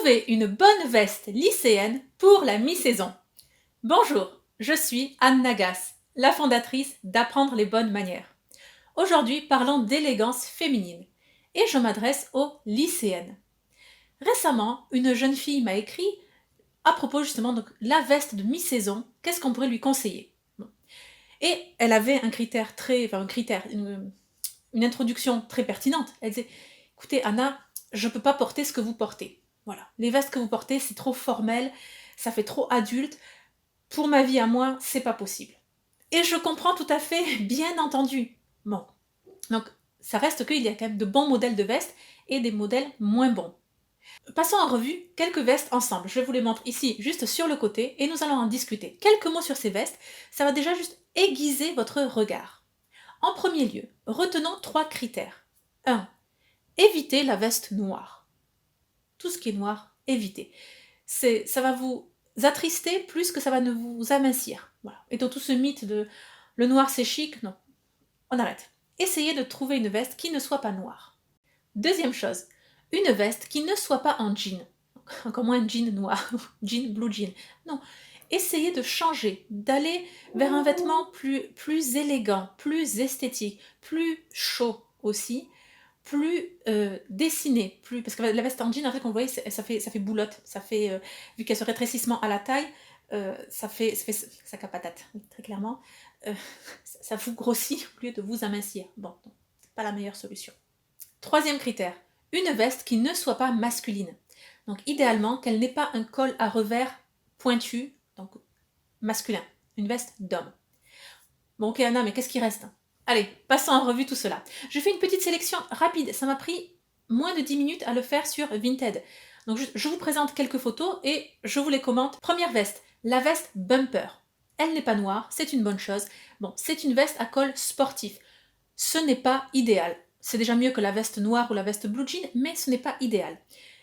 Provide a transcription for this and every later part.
Trouver une bonne veste lycéenne pour la mi-saison. Bonjour, je suis Anne Nagas, la fondatrice d'Apprendre les bonnes manières. Aujourd'hui, parlons d'élégance féminine et je m'adresse aux lycéennes. Récemment, une jeune fille m'a écrit à propos justement de la veste de mi-saison, qu'est-ce qu'on pourrait lui conseiller? Et elle avait une introduction très pertinente. Elle disait, écoutez Anna, je ne peux pas porter ce que vous portez. Voilà, les vestes que vous portez, c'est trop formel, ça fait trop adulte. Pour ma vie à moi, c'est pas possible. Et je comprends tout à fait, bien entendu. Bon, donc ça reste qu'il y a quand même de bons modèles de vestes et des modèles moins bons. Passons en revue quelques vestes ensemble. Je vous les montre ici, juste sur le côté, et nous allons en discuter. Quelques mots sur ces vestes, ça va déjà juste aiguiser votre regard. En premier lieu, retenons 3 critères. 1. Évitez la veste noire. Tout ce qui est noir, évitez. Ça va vous attrister plus que ça va ne vous amincir. Voilà. Et dans tout ce mythe de le noir c'est chic, non. On arrête. Essayez de trouver une veste qui ne soit pas noire. Deuxième chose, une veste qui ne soit pas en jean. Encore moins un jean noir, jean, blue jean. Non. Essayez de changer, d'aller vers un vêtement plus élégant, plus esthétique, plus chaud aussi, plus dessiné, parce que la veste en jean, en fait, qu'on voyait, ça fait boulotte, ça fait, vu qu'il y a ce rétrécissement à la taille, ça fait sac à patate, très clairement, ça vous grossit au lieu de vous amincir. Bon, c'est pas la meilleure solution. Troisième critère, une veste qui ne soit pas masculine. Donc idéalement, qu'elle n'ait pas un col à revers pointu, donc masculin, une veste d'homme. Bon ok Anna, mais qu'est-ce qui reste? Allez, passons en revue tout cela. Je fais une petite sélection rapide, ça m'a pris moins de 10 minutes à le faire sur Vinted. Donc je vous présente quelques photos et je vous les commente. Première veste, la veste bumper. Elle n'est pas noire, c'est une bonne chose. Bon, c'est une veste à col sportif. Ce n'est pas idéal. C'est déjà mieux que la veste noire ou la veste blue jean, mais ce n'est pas idéal.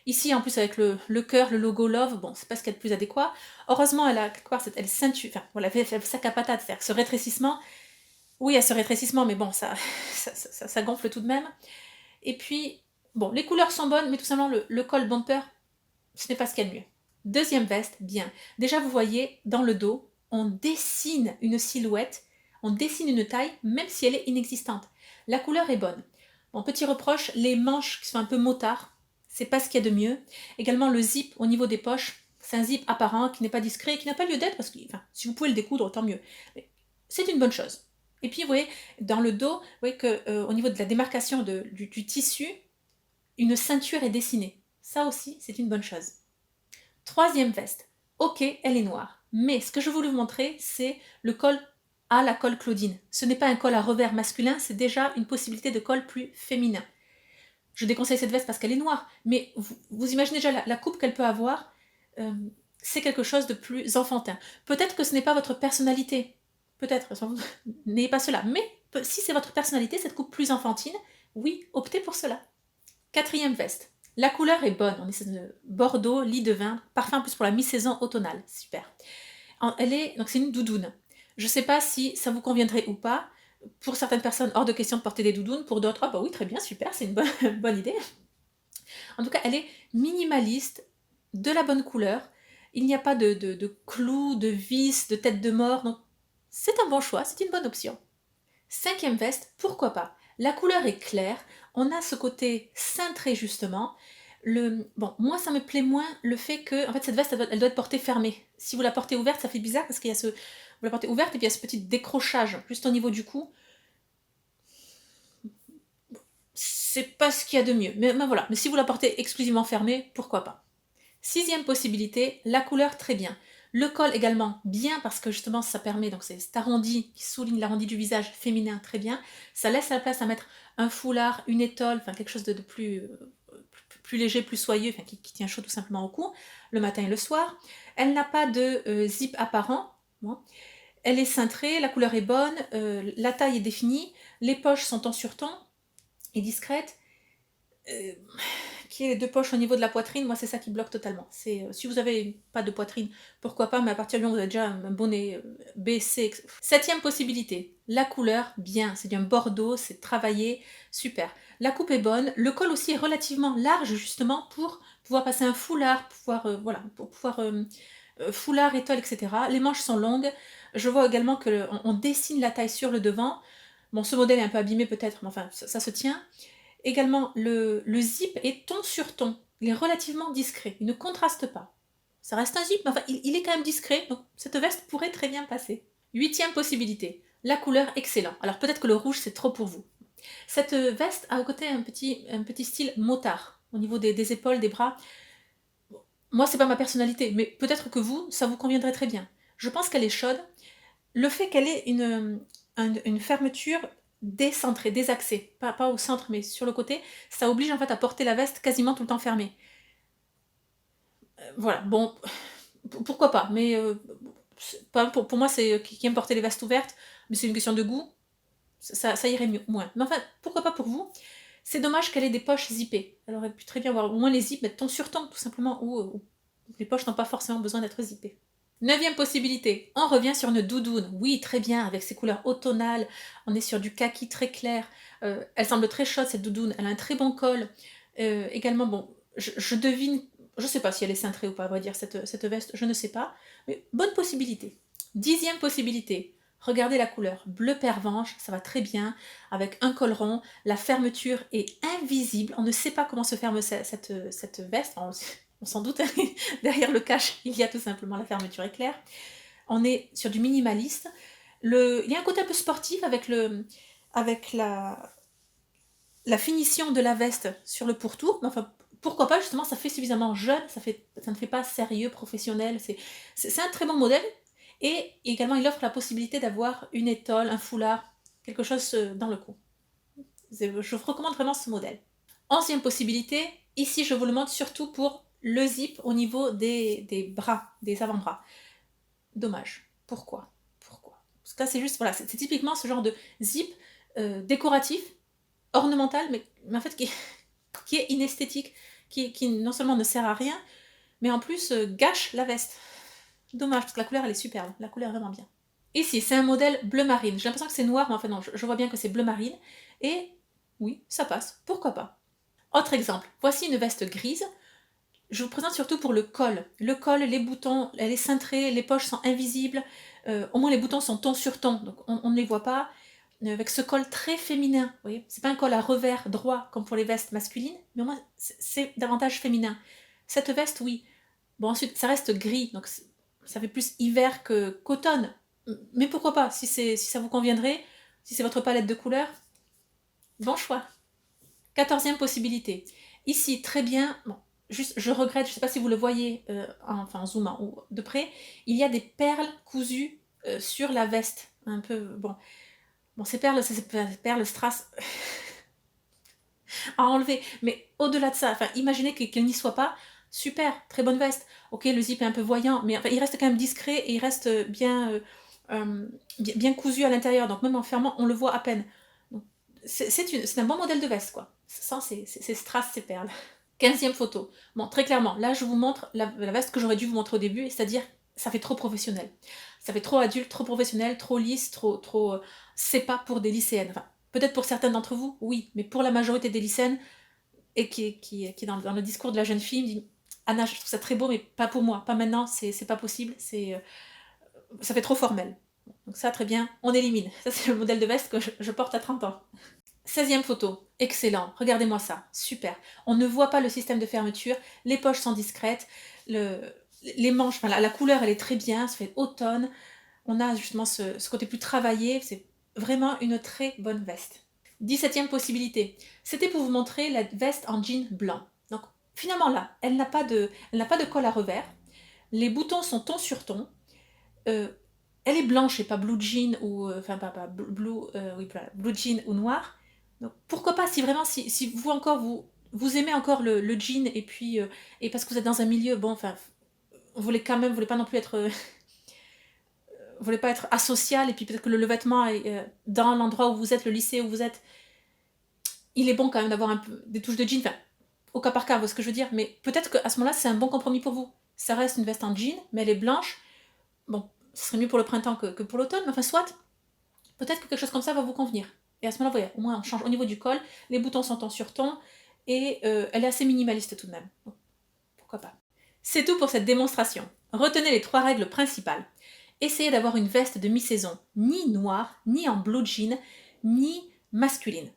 Ici, en plus, avec le cœur, le logo Love, bon, c'est pas ce qu'il y a de plus adéquat. Heureusement, elle a quelque part cette ceinture, enfin, voilà, elle fait sac à patate, c'est-à-dire ce rétrécissement. Oui, il y a ce rétrécissement, mais bon, ça gonfle tout de même. Et puis, bon, les couleurs sont bonnes, mais tout simplement, le col bumper, ce n'est pas ce qu'il y a de mieux. Deuxième veste, bien. Déjà, vous voyez, dans le dos, on dessine une silhouette, on dessine une taille, même si elle est inexistante. La couleur est bonne. Bon, petit reproche, les manches qui sont un peu motards, c'est pas ce qu'il y a de mieux. Également, le zip au niveau des poches, c'est un zip apparent qui n'est pas discret, qui n'a pas lieu d'être, parce que enfin, si vous pouvez le découdre, tant mieux. Mais c'est une bonne chose. Et puis, vous voyez, dans le dos, vous voyez qu'au niveau de la démarcation du tissu, une ceinture est dessinée. Ça aussi, c'est une bonne chose. Troisième veste. Ok, elle est noire. Mais ce que je voulais vous montrer, c'est le col à la colle Claudine. Ce n'est pas un col à revers masculin, c'est déjà une possibilité de col plus féminin. Je déconseille cette veste parce qu'elle est noire, mais vous imaginez déjà la coupe qu'elle peut avoir, c'est quelque chose de plus enfantin. Peut-être que ce n'est pas votre personnalité, peut-être, n'ayez pas cela, mais si c'est votre personnalité, cette coupe plus enfantine, oui, optez pour cela. Quatrième veste. La couleur est bonne, on est sur bordeaux, lit de vin, parfum en plus pour la mi-saison automnale, super. Donc c'est une doudoune. Je ne sais pas si ça vous conviendrait ou pas. Pour certaines personnes, hors de question de porter des doudounes. Pour d'autres, ah bah oui, très bien, super, c'est une bonne idée. En tout cas, elle est minimaliste, de la bonne couleur. Il n'y a pas de clous, de vis, de tête de mort. Donc, c'est un bon choix, c'est une bonne option. Cinquième veste, pourquoi pas? La couleur est claire, on a ce côté cintré justement. Bon, moi ça me plaît moins le fait que, en fait, cette veste, elle doit être portée fermée. Si vous la portez ouverte, ça fait bizarre parce qu'il y a vous la portez ouverte et puis il y a ce petit décrochage juste au niveau du cou. C'est pas ce qu'il y a de mieux. Mais voilà. Mais si vous la portez exclusivement fermée, pourquoi pas. Sixième possibilité, la couleur très bien. Le col également bien parce que justement ça permet, donc c'est cet arrondi qui souligne l'arrondi du visage féminin très bien. Ça laisse la place à mettre un foulard, une étole, enfin quelque chose de plus léger, plus soyeux, enfin, qui tient chaud tout simplement au cou, le matin et le soir. Elle n'a pas de zip apparent. Bon. Elle est cintrée, la couleur est bonne, la taille est définie, les poches sont en surton et discrètes. Qui est les 2 poches au niveau de la poitrine, moi c'est ça qui bloque totalement. Si vous n'avez pas de poitrine, pourquoi pas, mais à partir du moment où vous avez déjà un bonnet B, C, septième possibilité, la couleur, bien, c'est d'un bordeaux, c'est travaillé, super. La coupe est bonne, le col aussi est relativement large justement pour pouvoir passer un foulard, pouvoir, voilà, pour pouvoir, foulard, étole, et cetera. Les manches sont longues. Je vois également qu'on dessine la taille sur le devant. Bon, ce modèle est un peu abîmé peut-être, mais enfin, ça se tient. Également, le zip est ton sur ton. Il est relativement discret. Il ne contraste pas. Ça reste un zip, mais enfin, il est quand même discret. Donc, cette veste pourrait très bien passer. Huitième possibilité. La couleur, excellent. Alors, peut-être que le rouge, c'est trop pour vous. Cette veste a au côté un petit style motard. Au niveau des épaules, des bras. Moi, c'est pas ma personnalité, mais peut-être que vous, ça vous conviendrait très bien. Je pense qu'elle est chaude. Le fait qu'elle ait une fermeture décentrée, désaxée, pas au centre, mais sur le côté, ça oblige en fait à porter la veste quasiment tout le temps fermée. Voilà, bon, pourquoi pas, mais pour moi, c'est qui aime porter les vestes ouvertes, mais c'est une question de goût, ça irait mieux, moins. Mais enfin, pourquoi pas pour vous. C'est dommage qu'elle ait des poches zippées. Elle aurait pu très bien avoir au moins les zips, mettre ton sur ton, tout simplement, où les poches n'ont pas forcément besoin d'être zippées. Neuvième possibilité, on revient sur une doudoune. Oui, très bien, avec ses couleurs automnales, on est sur du kaki très clair. Elle semble très chaude, cette doudoune, elle a un très bon col. Également, bon, je devine, je ne sais pas si elle est cintrée ou pas, à vrai dire, cette veste, je ne sais pas. Mais bonne possibilité. Dixième possibilité, regardez la couleur, bleu pervenche, ça va très bien, avec un col rond, la fermeture est invisible, on ne sait pas comment se ferme cette veste, on s'en doute, derrière le cache, il y a tout simplement la fermeture éclair. On est sur du minimaliste. Il y a un côté un peu sportif avec la finition de la veste sur le pourtour. Enfin, pourquoi pas, justement, ça fait suffisamment jeune, ça ne fait pas sérieux, professionnel. C'est un très bon modèle. Et également, il offre la possibilité d'avoir une étole, un foulard, quelque chose dans le cou. Je vous recommande vraiment ce modèle. Onzième possibilité, ici je vous le montre surtout pour le zip au niveau des bras, des avant-bras. Dommage. Pourquoi? Parce que là c'est juste, voilà, c'est typiquement ce genre de zip décoratif, ornemental, mais en fait qui est inesthétique, qui non seulement ne sert à rien, mais en plus gâche la veste. Dommage, parce que la couleur elle est superbe, la couleur est vraiment bien. Ici, c'est un modèle bleu marine. J'ai l'impression que c'est noir, mais enfin non, je vois bien que c'est bleu marine. Et oui, ça passe, pourquoi pas. Autre exemple, voici une veste grise. Je vous présente surtout pour le col. Le col, les boutons, elle est cintrée, les poches sont invisibles. Au moins les boutons sont ton sur ton, donc on ne les voit pas. Avec ce col très féminin, vous voyez, c'est pas un col à revers droit comme pour les vestes masculines, mais au moins c'est davantage féminin. Cette veste, oui. Bon, ensuite, ça reste gris, donc ça fait plus hiver qu'automne. Mais pourquoi pas, si ça vous conviendrait, si c'est votre palette de couleurs, bon choix. 14e possibilité. Ici, très bien, bon, juste, je regrette, je ne sais pas si vous le voyez, enfin en zoomant ou de près, il y a des perles cousues sur la veste. Un peu, bon ces perles, c'est ces perles strass à enlever. Mais au-delà de ça, enfin, imaginez qu'elles n'y soient pas. Super, très bonne veste. Ok, le zip est un peu voyant, mais enfin, il reste quand même discret et il reste bien cousu à l'intérieur. Donc même en fermant, on le voit à peine. C'est un bon modèle de veste, quoi. Sans ces strass, ces perles. 15e photo. Bon, très clairement, là, je vous montre la veste que j'aurais dû vous montrer au début, c'est-à-dire, ça fait trop professionnel. Ça fait trop adulte, trop professionnel, trop lisse, trop... c'est pas pour des lycéennes. Enfin, peut-être pour certaines d'entre vous, oui, mais pour la majorité des lycéennes, et qui est dans le discours de la jeune fille, me dit Anna, je trouve ça très beau, mais pas pour moi, pas maintenant, c'est pas possible, ça fait trop formel. Donc ça, très bien, on élimine. Ça, c'est le modèle de veste que je porte à 30 ans. 16e photo, excellent, regardez-moi ça, super. On ne voit pas le système de fermeture, les poches sont discrètes, les manches, enfin, la couleur elle est très bien, ça fait automne, on a justement ce côté plus travaillé, c'est vraiment une très bonne veste. 17e possibilité, c'était pour vous montrer la veste en jean blanc. Donc finalement là, elle n'a pas de col à revers, les boutons sont ton sur ton, elle est blanche et pas blue jean ou enfin pas blue, oui, voilà, blue jean ou noir. Donc pourquoi pas, si vraiment si vous encore vous aimez encore le jean et puis et parce que vous êtes dans un milieu, bon, enfin, vous voulez pas non plus être vous voulez pas être asocial, et puis peut-être que le vêtement est, dans l'endroit où vous êtes, le lycée où vous êtes, il est bon quand même d'avoir un peu des touches de jean, enfin au cas par cas, vous voyez ce que je veux dire, mais peut-être qu'à ce moment-là c'est un bon compromis pour vous. Ça reste une veste en jean, mais elle est blanche. Bon, ce serait mieux pour le printemps que pour l'automne, mais enfin soit, peut-être que quelque chose comme ça va vous convenir. Et à ce moment-là, vous voyez, au moins on change au niveau du col, les boutons sont en sur-ton, et elle est assez minimaliste tout de même. pourquoi pas. C'est tout pour cette démonstration. Retenez les 3 règles principales. Essayez d'avoir une veste de mi-saison, ni noire, ni en blue jean, ni masculine.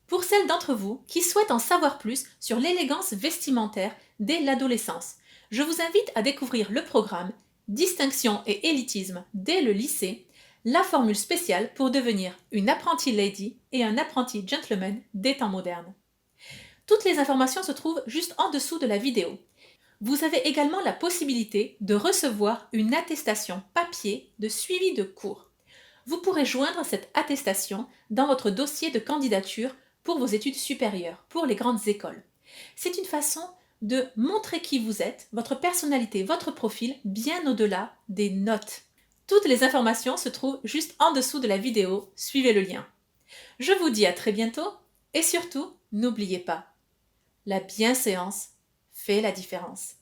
Pour celles d'entre vous qui souhaitent en savoir plus sur l'élégance vestimentaire dès l'adolescence, je vous invite à découvrir le programme Distinction et élitisme dès le lycée, la formule spéciale pour devenir une apprentie lady et un apprenti gentleman des temps modernes. Toutes les informations se trouvent juste en dessous de la vidéo. Vous avez également la possibilité de recevoir une attestation papier de suivi de cours. Vous pourrez joindre cette attestation dans votre dossier de candidature pour vos études supérieures, pour les grandes écoles. C'est une façon de montrer qui vous êtes, votre personnalité, votre profil, bien au-delà des notes. Toutes les informations se trouvent juste en dessous de la vidéo, suivez le lien. Je vous dis à très bientôt et surtout, n'oubliez pas, la bienséance fait la différence.